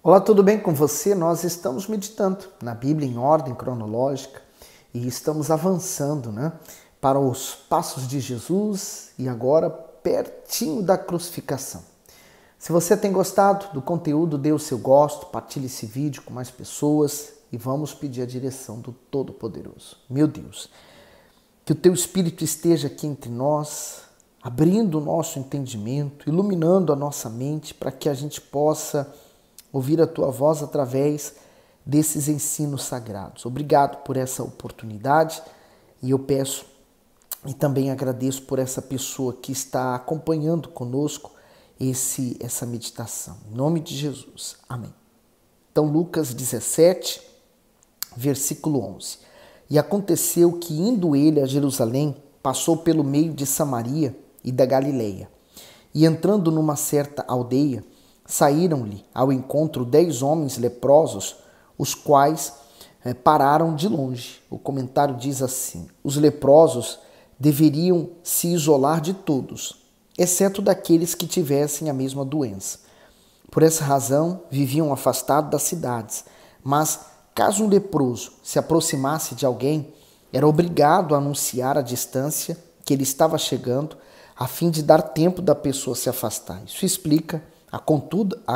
Olá, tudo bem com você? Nós estamos meditando na Bíblia em ordem cronológica e estamos avançando, para os passos de Jesus e agora pertinho da crucificação. Se você tem gostado do conteúdo, dê o seu gosto, partilhe esse vídeo com mais pessoas e vamos pedir a direção do Todo-Poderoso. Meu Deus, que o Teu Espírito esteja aqui entre nós, abrindo o nosso entendimento, iluminando a nossa mente para que a gente possa ouvir a Tua voz através desses ensinos sagrados. Obrigado por essa oportunidade e eu peço e também agradeço por essa pessoa que está acompanhando conosco essa meditação. Em nome de Jesus. Amém. Então, Lucas 17, versículo 11. E aconteceu que, indo ele a Jerusalém, passou pelo meio de Samaria e da Galileia. E entrando numa certa aldeia, saíram-lhe ao encontro 10 homens leprosos, os quais pararam de longe. O comentário diz assim: os leprosos deveriam se isolar de todos, exceto daqueles que tivessem a mesma doença. Por essa razão, viviam afastados das cidades, mas caso um leproso se aproximasse de alguém, era obrigado a anunciar à distância que ele estava chegando, a fim de dar tempo da pessoa se afastar. Isso explica a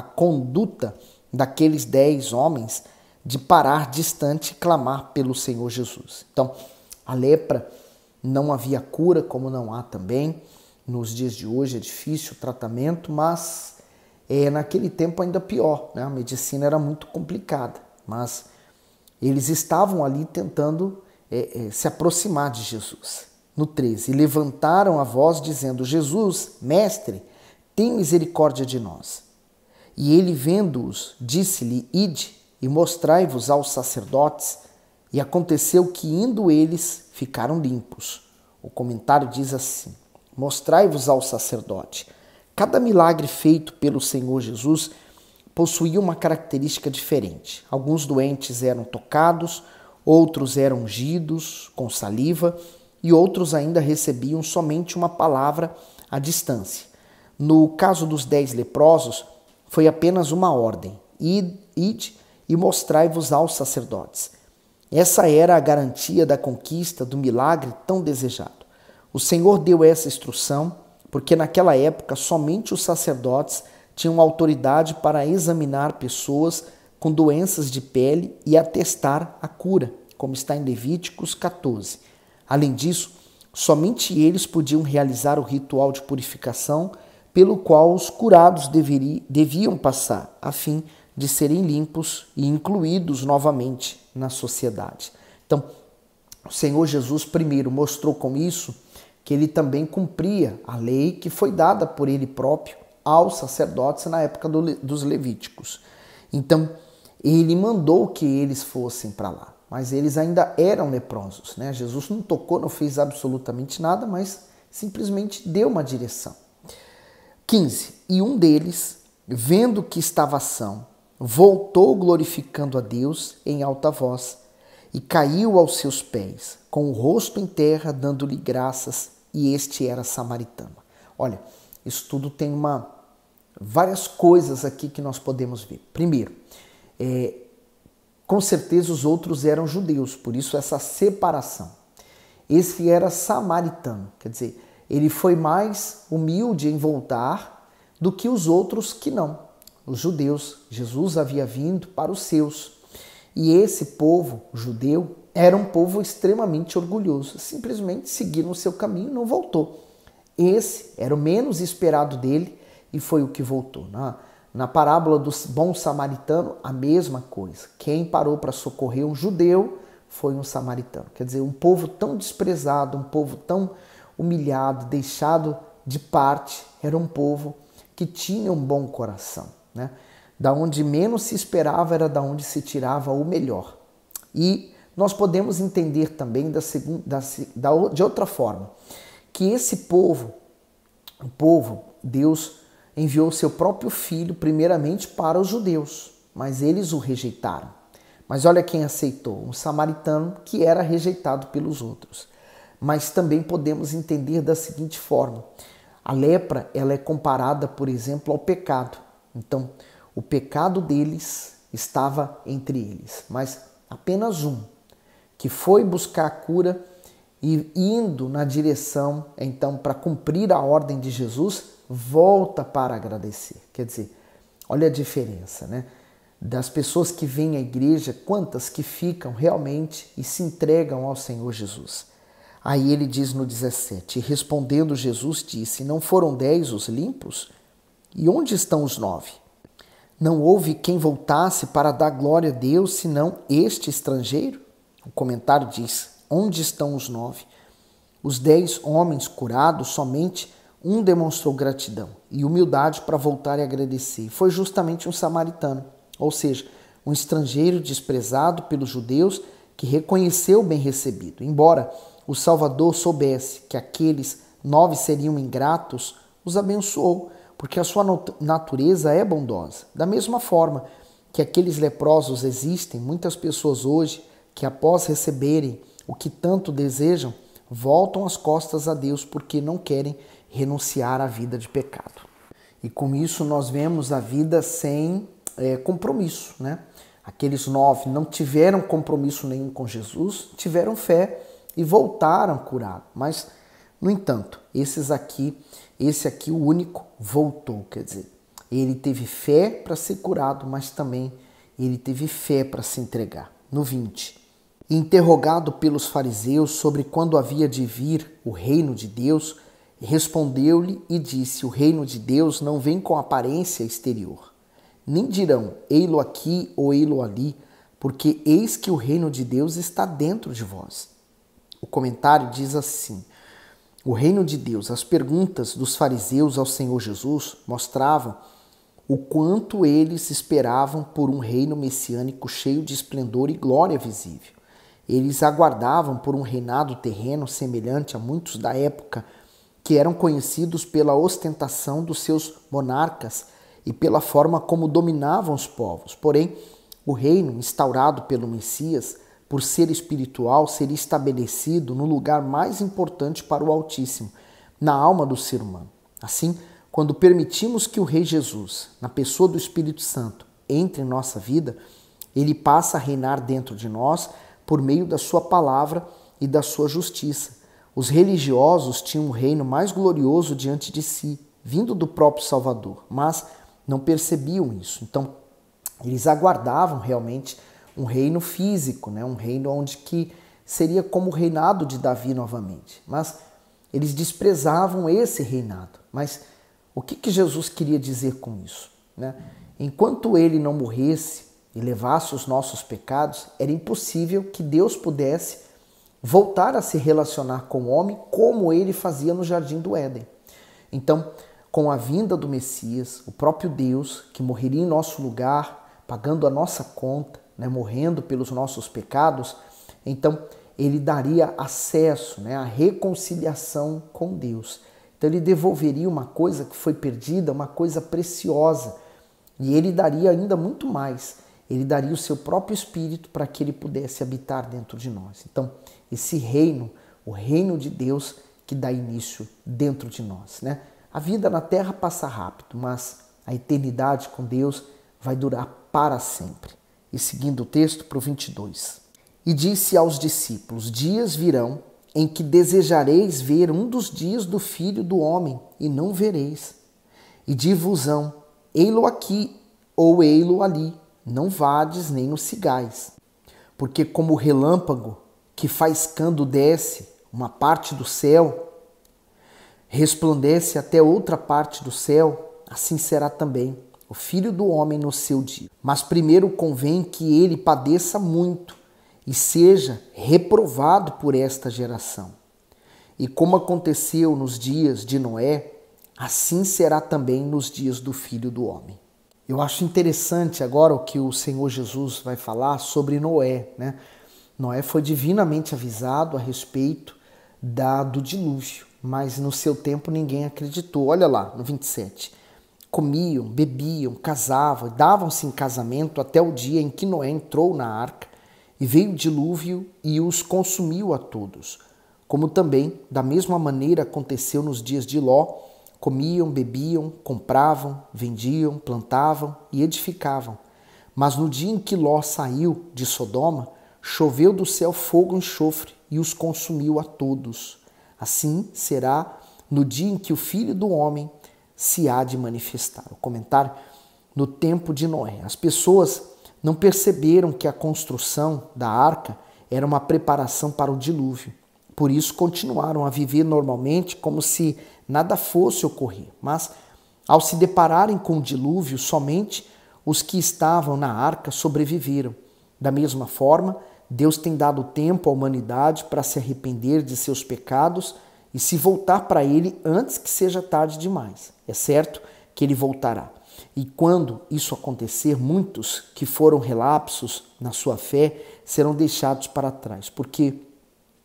conduta daqueles 10 homens de parar distante e clamar pelo Senhor Jesus. Então, a lepra não havia cura, como não há também. Nos dias de hoje é difícil o tratamento, mas naquele tempo ainda pior, A medicina era muito complicada, mas eles estavam ali tentando se aproximar de Jesus. No 13, e levantaram a voz dizendo: Jesus, mestre, tem misericórdia de nós. E ele, vendo-os, disse-lhe: ide e mostrai-vos aos sacerdotes. E aconteceu que, indo eles, ficaram limpos. O comentário diz assim: mostrai-vos ao sacerdote. Cada milagre feito pelo Senhor Jesus possuía uma característica diferente. Alguns doentes eram tocados, outros eram ungidos com saliva e outros ainda recebiam somente uma palavra à distância. No caso dos 10 leprosos, foi apenas uma ordem: ide e mostrai-vos aos sacerdotes. Essa era a garantia da conquista do milagre tão desejado. O Senhor deu essa instrução porque naquela época somente os sacerdotes tinham autoridade para examinar pessoas com doenças de pele e atestar a cura, como está em Levíticos 14. Além disso, somente eles podiam realizar o ritual de purificação pelo qual os curados deviam passar, a fim de serem limpos e incluídos novamente na sociedade. Então, o Senhor Jesus primeiro mostrou com isso que ele também cumpria a lei que foi dada por ele próprio aos sacerdotes na época dos Levíticos. Então, ele mandou que eles fossem para lá, mas eles ainda eram leprosos, Jesus não tocou, não fez absolutamente nada, mas simplesmente deu uma direção. 15. E um deles, vendo que estava são, voltou glorificando a Deus em alta voz e caiu aos seus pés, com o rosto em terra, dando-lhe graças, e este era samaritano. Olha, isso tudo tem várias coisas aqui que nós podemos ver. Primeiro, com certeza os outros eram judeus, por isso essa separação. Esse era samaritano, quer dizer, ele foi mais humilde em voltar do que os outros que não. Os judeus, Jesus havia vindo para os seus. E esse povo judeu era um povo extremamente orgulhoso. Simplesmente seguiram o seu caminho e não voltou. Esse era o menos esperado dele e foi o que voltou. Na parábola do bom samaritano, a mesma coisa. Quem parou para socorrer um judeu foi um samaritano. Quer dizer, um povo tão desprezado, um povo tão humilhado, deixado de parte, era um povo que tinha um bom coração. Da onde menos se esperava era da onde se tirava o melhor. E nós podemos entender também de outra forma, que esse povo, Deus enviou seu próprio filho primeiramente para os judeus, mas eles o rejeitaram. Mas olha quem aceitou, um samaritano que era rejeitado pelos outros. Mas também podemos entender da seguinte forma: a lepra ela é comparada, por exemplo, ao pecado. Então, O pecado deles estava entre eles, mas apenas um, que foi buscar a cura e indo na direção, então, para cumprir a ordem de Jesus, volta para agradecer. Quer dizer, olha a diferença, né? Das pessoas que vêm à igreja, quantas que ficam realmente e se entregam ao Senhor Jesus. Aí ele diz no 17, respondendo Jesus disse, não foram 10 os limpos? E onde estão os 9? Não houve quem voltasse para dar glória a Deus, senão este estrangeiro? O comentário diz, onde estão os 9? Os 10 homens curados, somente um demonstrou gratidão e humildade para voltar e agradecer. Foi justamente um samaritano, ou seja, um estrangeiro desprezado pelos judeus que reconheceu o bem recebido. Embora o Salvador soubesse que aqueles 9 seriam ingratos, os abençoou, porque a sua natureza é bondosa. Da mesma forma que aqueles leprosos existem, muitas pessoas hoje que após receberem o que tanto desejam, voltam as costas a Deus porque não querem renunciar à vida de pecado. E com isso nós vemos a vida sem compromisso, né? Aqueles 9 não tiveram compromisso nenhum com Jesus, tiveram fé e voltaram curados. Mas, no entanto, esse aqui, o único, voltou. Quer dizer, ele teve fé para ser curado, mas também ele teve fé para se entregar. No 20, interrogado pelos fariseus sobre quando havia de vir o reino de Deus, respondeu-lhe e disse, o reino de Deus não vem com aparência exterior. Nem dirão, ei-lo aqui ou ei-lo ali, porque eis que o reino de Deus está dentro de vós. O comentário diz assim, o reino de Deus, as perguntas dos fariseus ao Senhor Jesus mostravam o quanto eles esperavam por um reino messiânico cheio de esplendor e glória visível. Eles aguardavam por um reinado terreno semelhante a muitos da época que eram conhecidos pela ostentação dos seus monarcas e pela forma como dominavam os povos. Porém, o reino instaurado pelo Messias, por ser espiritual, seria estabelecido no lugar mais importante para o Altíssimo, na alma do ser humano. Assim, quando permitimos que o Rei Jesus, na pessoa do Espírito Santo, entre em nossa vida, ele passa a reinar dentro de nós por meio da sua palavra e da sua justiça. Os religiosos tinham um reino mais glorioso diante de si, vindo do próprio Salvador, mas não percebiam isso. Então, eles aguardavam realmente um reino físico, né? Um reino onde que seria como o reinado de Davi novamente. Mas eles desprezavam esse reinado. Mas o que Jesus queria dizer com isso, né? Enquanto ele não morresse e levasse os nossos pecados, era impossível que Deus pudesse voltar a se relacionar com o homem como ele fazia no Jardim do Éden. Então, com a vinda do Messias, o próprio Deus, que morreria em nosso lugar, pagando a nossa conta, né, morrendo pelos nossos pecados, então ele daria acesso, né, à reconciliação com Deus. Então ele devolveria uma coisa que foi perdida, uma coisa preciosa, e ele daria ainda muito mais. Ele daria o seu próprio Espírito para que ele pudesse habitar dentro de nós. Então, esse reino, o reino de Deus que dá início dentro de nós, né? A vida na terra passa rápido, mas a eternidade com Deus vai durar para sempre. E seguindo o texto para o 22. E disse aos discípulos, dias virão em que desejareis ver um dos dias do Filho do Homem, e não vereis. E dir-vos-ão, ei-lo aqui ou ei-lo ali, não vades nem o sigais. Porque como o relâmpago que faiscando desce uma parte do céu, resplandece até outra parte do céu, assim será também o Filho do Homem no seu dia. Mas primeiro convém que ele padeça muito e seja reprovado por esta geração. E como aconteceu nos dias de Noé, assim será também nos dias do Filho do Homem. Eu acho interessante agora o que o Senhor Jesus vai falar sobre Noé, né? Noé foi divinamente avisado a respeito do dilúvio, mas no seu tempo ninguém acreditou. Olha lá, no 27. Comiam, bebiam, casavam, davam-se em casamento até o dia em que Noé entrou na arca e veio o dilúvio e os consumiu a todos. Como também, da mesma maneira, aconteceu nos dias de Ló, comiam, bebiam, compravam, vendiam, plantavam e edificavam. Mas no dia em que Ló saiu de Sodoma, choveu do céu fogo e enxofre e os consumiu a todos. Assim será no dia em que o Filho do Homem se há de manifestar. O comentário: no tempo de Noé. As pessoas não perceberam que a construção da arca era uma preparação para o dilúvio. Por isso continuaram a viver normalmente como se nada fosse ocorrer. Mas ao se depararem com o dilúvio, somente os que estavam na arca sobreviveram. Da mesma forma, Deus tem dado tempo à humanidade para se arrepender de seus pecados e se voltar para Ele antes que seja tarde demais. É certo que Ele voltará. E quando isso acontecer, muitos que foram relapsos na sua fé serão deixados para trás, porque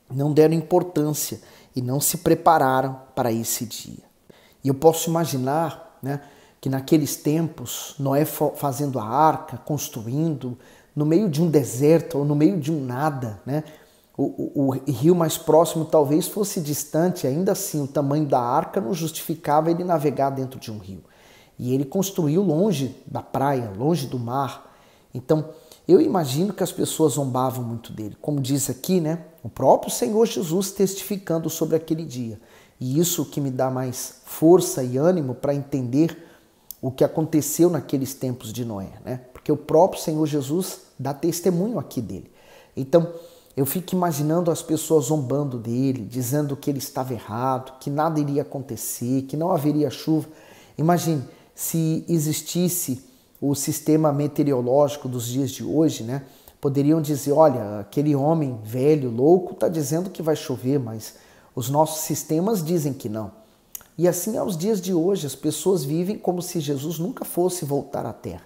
não deram importância e não se prepararam para esse dia. E eu posso imaginar, né, que naqueles tempos, Noé fazendo a arca, construindo, no meio de um deserto ou no meio de um nada, né? O rio mais próximo talvez fosse distante, ainda assim o tamanho da arca não justificava ele navegar dentro de um rio. E ele construiu longe da praia, longe do mar. Então, eu imagino que as pessoas zombavam muito dele. Como diz aqui, né? O próprio Senhor Jesus testificando sobre aquele dia. E isso que me dá mais força e ânimo para entender o que aconteceu naqueles tempos de Noé, né? Porque o próprio Senhor Jesus dá testemunho aqui dele. Então, eu fico imaginando as pessoas zombando dele, dizendo que ele estava errado, que nada iria acontecer, que não haveria chuva. Imagine se existisse o sistema meteorológico dos dias de hoje, né? Poderiam dizer, olha, aquele homem velho, louco, está dizendo que vai chover, mas os nossos sistemas dizem que não. E assim aos dias de hoje, as pessoas vivem como se Jesus nunca fosse voltar à Terra.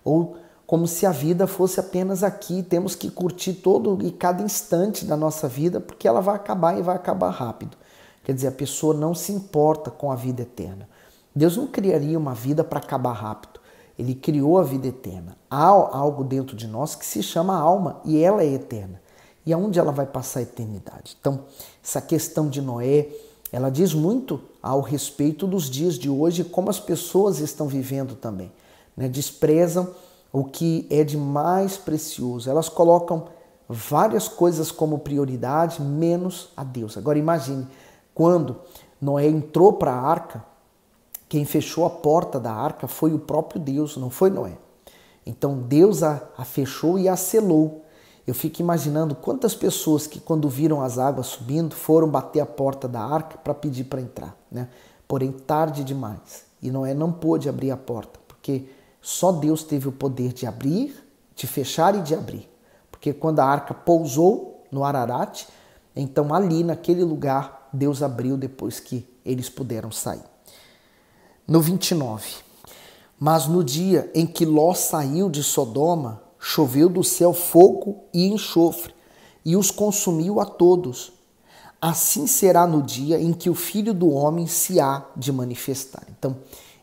Ou como se a vida fosse apenas aqui, temos que curtir todo e cada instante da nossa vida, porque ela vai acabar e vai acabar rápido. Quer dizer, a pessoa não se importa com a vida eterna. Deus não criaria uma vida para acabar rápido. Ele criou a vida eterna. Há algo dentro de nós que se chama alma e ela é eterna. E aonde ela vai passar a eternidade? Então, essa questão de Noé, ela diz muito ao respeito dos dias de hoje e como as pessoas estão vivendo também, né? Desprezam o que é de mais precioso. Elas colocam várias coisas como prioridade, menos a Deus. Agora imagine, quando Noé entrou para a arca, quem fechou a porta da arca foi o próprio Deus, não foi Noé. Então Deus a fechou e a selou. Eu fico imaginando quantas pessoas que quando viram as águas subindo foram bater a porta da arca para pedir para entrar, né? Porém tarde demais. E Noé não pôde abrir a porta, porque só Deus teve o poder de abrir, de fechar e de abrir. Porque quando a arca pousou no Ararat, então ali naquele lugar Deus abriu depois que eles puderam sair. No 29. Mas no dia em que Ló saiu de Sodoma, choveu do céu fogo e enxofre, e os consumiu a todos. Assim será no dia em que o Filho do Homem se há de manifestar. Então,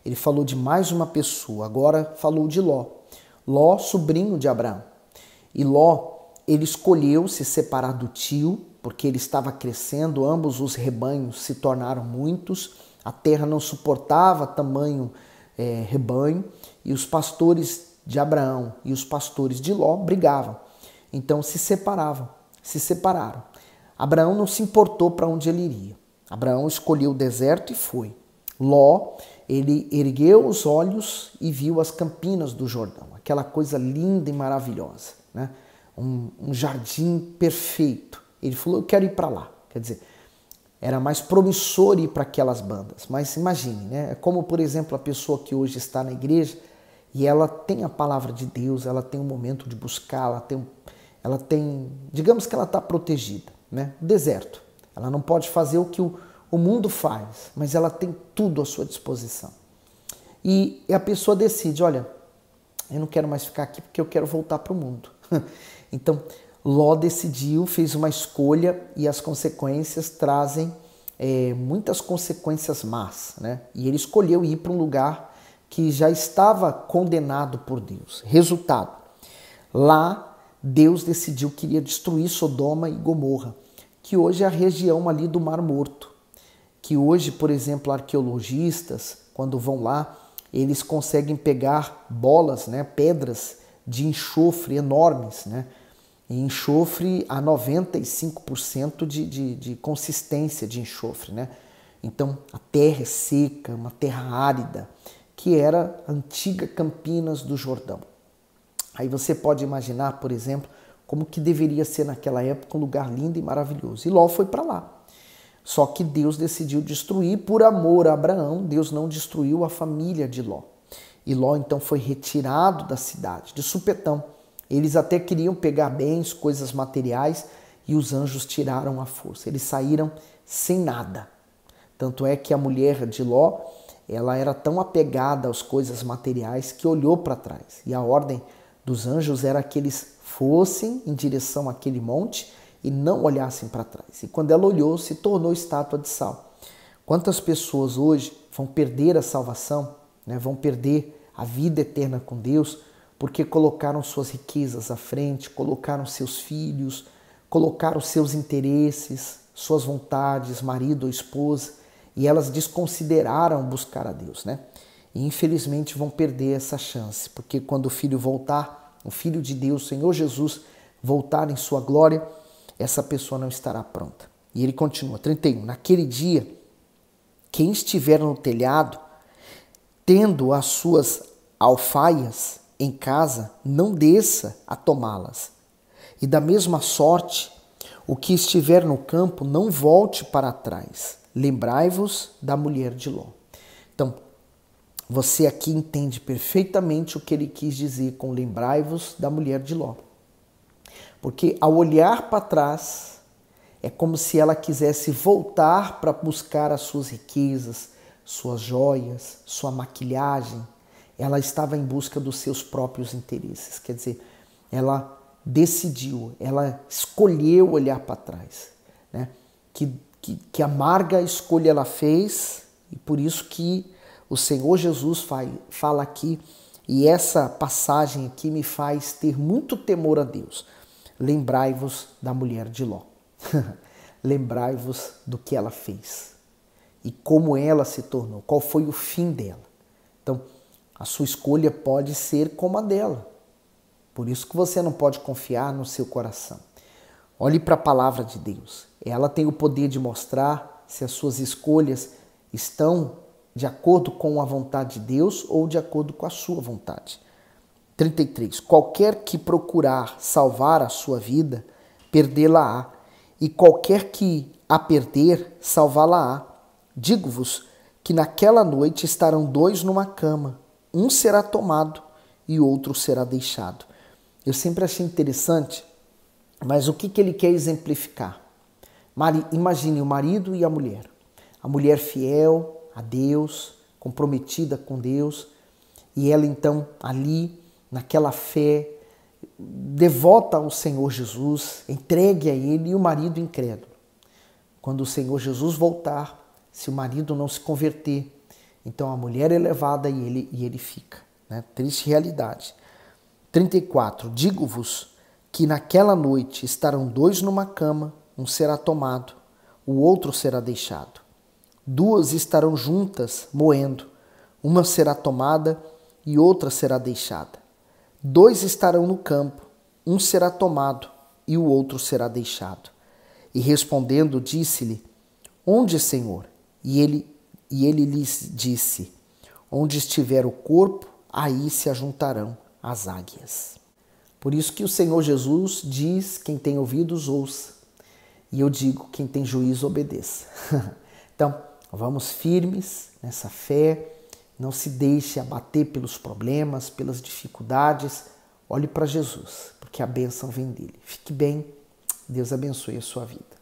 ele falou de mais uma pessoa, agora falou de Ló. Ló, sobrinho de Abraão. E Ló, ele escolheu se separar do tio, porque ele estava crescendo, ambos os rebanhos se tornaram muitos, a terra não suportava tamanho rebanho, e os pastores de Abraão e os pastores de Ló brigavam. Então se separaram. Abraão não se importou para onde ele iria. Abraão escolheu o deserto e foi. Ló, ele ergueu os olhos e viu as campinas do Jordão, aquela coisa linda e maravilhosa, né? Um jardim perfeito. Ele falou, eu quero ir para lá. Quer dizer, era mais promissor ir para aquelas bandas. Mas imagine, né? É como, por exemplo, a pessoa que hoje está na igreja e ela tem a palavra de Deus, ela tem um momento de buscar, ela tem, digamos que ela está protegida, né? Deserto. Ela não pode fazer o que o mundo faz, mas ela tem tudo à sua disposição. E a pessoa decide, olha, eu não quero mais ficar aqui porque eu quero voltar para o mundo. Então, Ló decidiu, fez uma escolha e as consequências trazem muitas consequências más, né? E ele escolheu ir para um lugar que já estava condenado por Deus. Resultado, lá Deus decidiu que iria destruir Sodoma e Gomorra, que hoje é a região ali do Mar Morto. que hoje, por exemplo, arqueologistas, quando vão lá, eles conseguem pegar bolas, né, pedras de enxofre enormes, né, e enxofre a 95% de consistência de enxofre, né? Então a terra é seca, uma terra árida, que era a antiga Campinas do Jordão. Aí você pode imaginar, por exemplo, como que deveria ser naquela época um lugar lindo e maravilhoso. E Ló foi para lá. Só que Deus decidiu destruir por amor a Abraão. Deus não destruiu a família de Ló. E Ló então foi retirado da cidade, de supetão. Eles até queriam pegar bens, coisas materiais, e os anjos tiraram a força. Eles saíram sem nada. Tanto é que a mulher de Ló, ela era tão apegada às coisas materiais que olhou para trás. E a ordem dos anjos era que eles fossem em direção àquele monte e não olhassem para trás. E quando ela olhou, se tornou estátua de sal. Quantas pessoas hoje vão perder a salvação, né? Vão perder a vida eterna com Deus, porque colocaram suas riquezas à frente, colocaram seus filhos, colocaram seus interesses, suas vontades, marido ou esposa, e elas desconsideraram buscar a Deus, né? E infelizmente vão perder essa chance, porque quando o Filho voltar, o Filho de Deus, Senhor Jesus, voltar em sua glória, essa pessoa não estará pronta. E ele continua, 31, naquele dia, quem estiver no telhado, tendo as suas alfaias em casa, não desça a tomá-las. E da mesma sorte, o que estiver no campo, não volte para trás. Lembrai-vos da mulher de Ló. Então, você aqui entende perfeitamente o que ele quis dizer com lembrai-vos da mulher de Ló. Porque ao olhar para trás, é como se ela quisesse voltar para buscar as suas riquezas, suas joias, sua maquilhagem. Ela estava em busca dos seus próprios interesses. Quer dizer, ela decidiu, ela escolheu olhar para trás, né? Que amarga escolha ela fez, e por isso que o Senhor Jesus fala aqui, e essa passagem aqui me faz ter muito temor a Deus. Lembrai-vos da mulher de Ló. Lembrai-vos do que ela fez e como ela se tornou, qual foi o fim dela. Então, a sua escolha pode ser como a dela. Por isso que você não pode confiar no seu coração. Olhe para a palavra de Deus. Ela tem o poder de mostrar se as suas escolhas estão de acordo com a vontade de Deus ou de acordo com a sua vontade. 33. Qualquer que procurar salvar a sua vida, perdê-la-á. E qualquer que a perder, salvá-la-á. Digo-vos que naquela noite estarão dois numa cama. Um será tomado e outro será deixado. Eu sempre achei interessante, mas o que ele quer exemplificar? Imagine o marido e a mulher. A mulher fiel a Deus, comprometida com Deus, e ela então ali, naquela fé, devota ao Senhor Jesus, entregue a Ele, e o marido incrédulo. Quando o Senhor Jesus voltar, se o marido não se converter, então a mulher é levada e ele fica, né? Triste realidade. 34. Digo-vos que naquela noite estarão dois numa cama, um será tomado, o outro será deixado. Duas estarão juntas, moendo, uma será tomada e outra será deixada. Dois estarão no campo, um será tomado e o outro será deixado. E respondendo, disse-lhe, onde, Senhor? E ele lhes disse, onde estiver o corpo, aí se ajuntarão as águias. Por isso que o Senhor Jesus diz, quem tem ouvidos, ouça. E eu digo, quem tem juízo, obedeça. Então, vamos firmes nessa fé, não se deixe abater pelos problemas, pelas dificuldades. Olhe para Jesus, porque a bênção vem dele. Fique bem, Deus abençoe a sua vida.